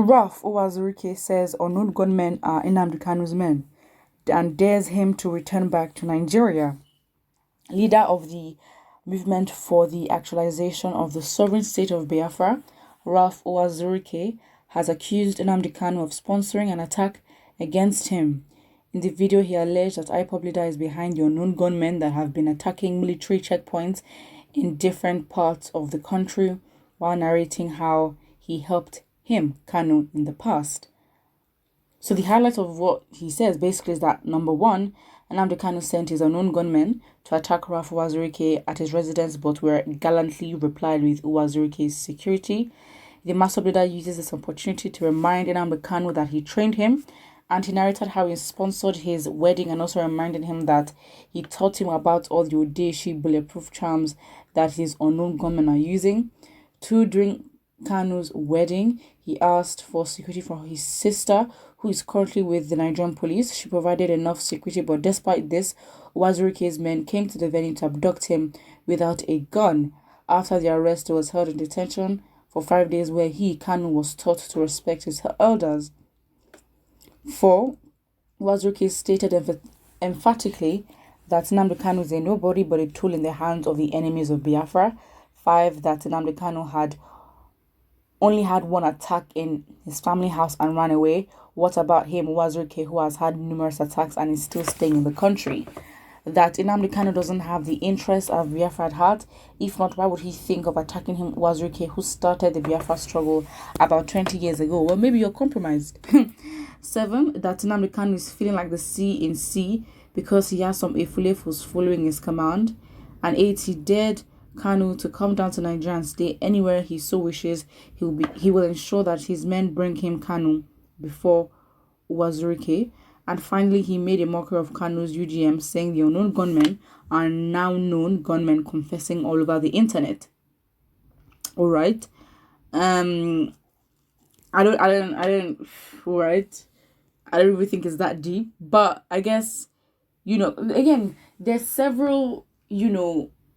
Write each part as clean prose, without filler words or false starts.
Ralph Uwazurike says unknown gunmen are Nnamdi Kanu's men and dares him to return back to Nigeria. Leader of the movement for the actualization of the sovereign state of Biafra, Ralph Uwazurike, has accused Nnamdi Kanu of sponsoring an attack against him. In the video, he alleged that IPOB leader is behind the unknown gunmen that have been attacking military checkpoints in different parts of the country, while narrating how he helped him, Kanu, in the past. So the highlight of what he says basically is that, number one, Nnamdi Kanu sent his unknown gunmen to attack Ralph Uwazurike at his residence, but were gallantly replied with Uwazurike's security. The master leader uses this opportunity to remind Nnamdi Kanu that he trained him, and he narrated how he sponsored his wedding and also reminded him that he taught him about all the Odeshi bulletproof charms that his unknown gunmen are using. During Kanu's wedding, he asked for security for his sister, who is currently with the Nigerian police. She provided enough security, but despite this, Uwazurike's men came to the venue to abduct him without a gun. After the arrest, he was held in detention for 5 days, where he, Kanu, was taught to respect his elders. 4. Uwazurike stated emphatically that Nnamdi Kanu is a nobody but a tool in the hands of the enemies of Biafra. 5. That Nnamdi Kanu had only had one attack in his family house and ran away. What about him, Uwazurike, who has had numerous attacks and is still staying in the country? That Nnamdi Kanu doesn't have the interest of Biafra at heart. If not, why would he think of attacking him, Uwazurike, who started the Biafra struggle about 20 years ago? Well, maybe you're compromised. 7. That Nnamdi Kanu is feeling like the C in C because he has some Efulefus following his command. And 8. He dared Kanu to come down to Nigeria and stay anywhere he so wishes. He will ensure that his men bring him Kanu before Uwazurike. And finally, he made a mockery of Kanu's UGM, saying the unknown gunmen are now known gunmen, confessing all over the internet. All right. I don't. All right. I don't really think it's that deep, but I guess, again, there's several, it's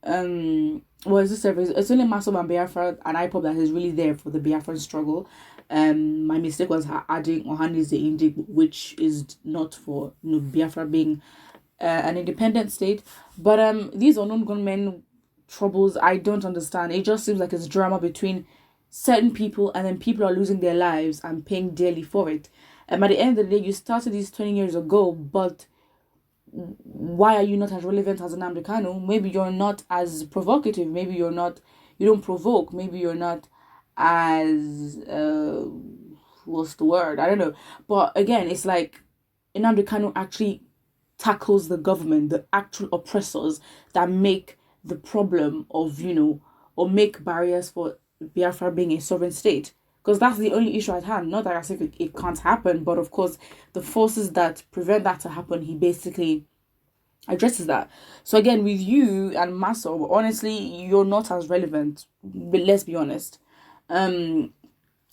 only Masob and Biafra and IPOB that is really there for the Biafran struggle. My mistake was adding Ohanis the Indi, which is not for Biafra being an independent state. But these unknown gunmen troubles, I don't understand. It just seems like it's drama between certain people, and then people are losing their lives and paying dearly for it. At the end of the day, you started this 20 years ago, but why are you not as relevant as Nnamdi Kanu? Maybe you're not as provocative. Maybe you don't provoke. Maybe you're not as, what's the word? I don't know. But again, it's like Nnamdi Kanu actually tackles the government, the actual oppressors that make the problem of, or make barriers for Biafra being a sovereign state. Because that's the only issue at hand. Not that I say it can't happen, but of course, the forces that prevent that to happen, he basically addresses that. So again, with you and Maso, honestly, you're not as relevant. But let's be honest. In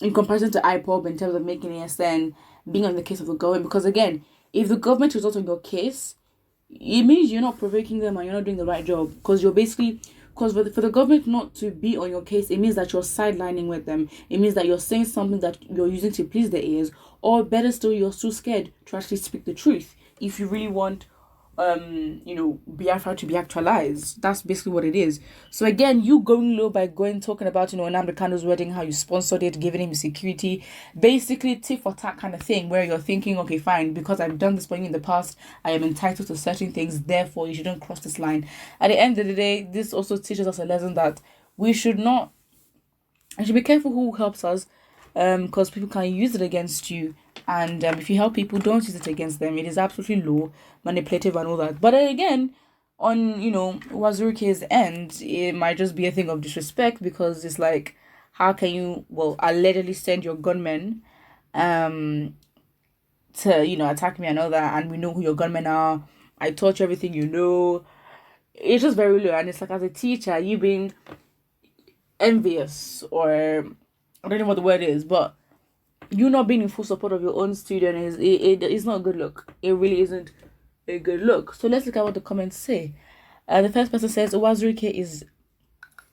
comparison to IPOB, in terms of making ASN, being on the case of the government, because again, if the government is not on your case, it means you're not provoking them and you're not doing the right job. Because you're basically... Because for the government not to be on your case, it means that you're sidelining with them. It means that you're saying something that you're using to please their ears. Or better still, you're too scared to actually speak the truth. If you really want, Biafra to be actualized. That's basically what it is. So again, you going low by talking about, Nnamdi Kanu's wedding, how you sponsored it, giving him security. Basically, tit for tat kind of thing, where you're thinking, okay, fine, because I've done this for you in the past, I am entitled to certain things, therefore you shouldn't cross this line. At the end of the day, this also teaches us a lesson that we should be careful who helps us, because people can use it against you. And if you help people, don't use it against them. It is absolutely low, manipulative and all that. But then again, on, Uwazurike's end, it might just be a thing of disrespect, because it's like, how can you, allegedly send your gunmen to, attack me and all that, and we know who your gunmen are. I taught you everything you know. It's just very low. And it's like, as a teacher, you being envious, or I don't know what the word is, but you not being in full support of your own student is not a good look. It really isn't a good look. So let's look at what the comments say. The first person says Uwazurike is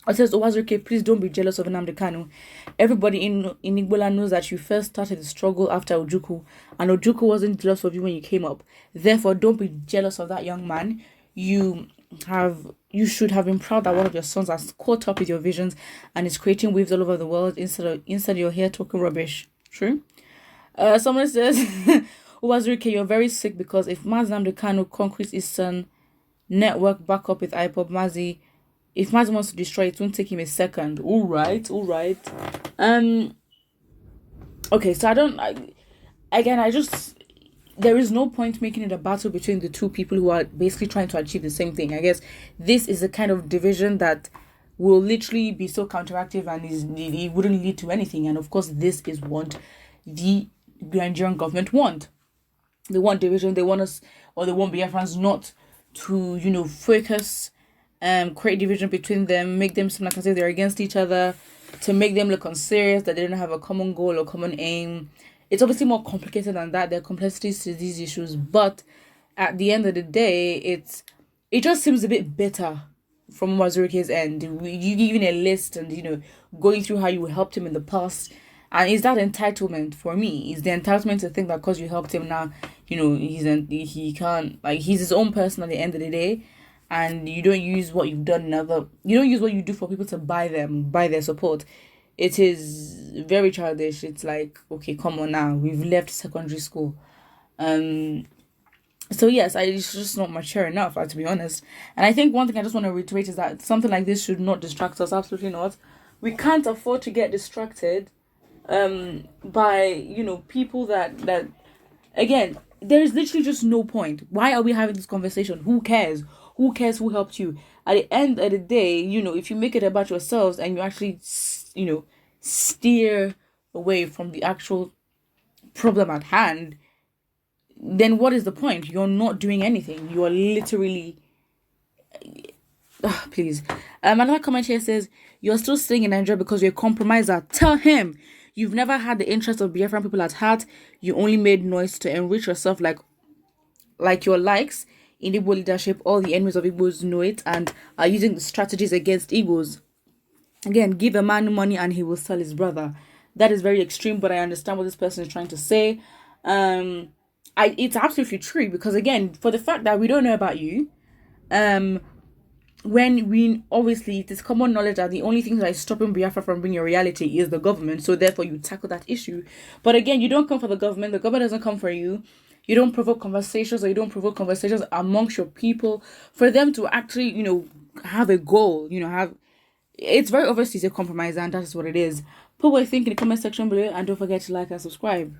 It says, Uwazurike, please don't be jealous of Nnamdi Kanu. Everybody in Igbola knows that you first started the struggle after Ojukwu, and Ojukwu wasn't jealous of you when you came up. Therefore, don't be jealous of that young man. You should have been proud that one of your sons has caught up with your visions and is creating waves all over the world instead you're here talking rubbish. True? Someone says, Uwazurike, you're very sick because if Nnamdi Kanu concretes Eastern network back up with IPOB Mazi, if Mazi wants to destroy it, won't take him a second. All right. Okay, so there is no point making it a battle between the two people who are basically trying to achieve the same thing. I guess this is a kind of division that will literally be so counteractive and it wouldn't lead to anything. And of course, this is what the Nigerian government want. They want division. They want us, or they want Biafrans not to, focus, create division between them, make them seem like as if they're against each other, to make them look unserious, that they don't have a common goal or common aim. It's obviously more complicated than that. There are complexities to these issues, but at the end of the day, it just seems a bit better from Uwazurike's end. You giving a list and going through how you helped him in the past, and is that entitlement for me? Is the entitlement to think that because you helped him now, he can't, like, he's his own person at the end of the day, and you don't use what you've done you don't use what you do for people to buy their support. It is very childish. It's like, okay, come on now. We've left secondary school. So yes, it's just not mature enough, to be honest. And I think one thing I just want to reiterate is that something like this should not distract us. Absolutely not. We can't afford to get distracted by people that again, there is literally just no point. Why are we having this conversation? Who cares who helped you? At the end of the day, if you make it about yourselves and you actually steer away from the actual problem at hand, then what is the point? You're not doing anything. You are literally please. Another comment here says, you're still staying in Nigeria because you're a compromiser. Tell him you've never had the interest of Biafran people at heart. You only made noise to enrich yourself like your likes. In Igbo leadership, all the enemies of Igbos know it and are using the strategies against Igbos. Again, give a man money and he will sell his brother. That is very extreme, but I understand what this person is trying to say. It's absolutely true because, again, for the fact that we don't know about you, when we obviously it is common knowledge that the only thing that is stopping Biafra from being a reality is the government, so therefore you tackle that issue. But again, you don't come for the government doesn't come for you. You don't provoke conversations, or you don't provoke conversations amongst your people for them to actually, have a goal, it's very obvious he's a compromiser, and that is what it is. Put what you think in the comment section below, and don't forget to like and subscribe.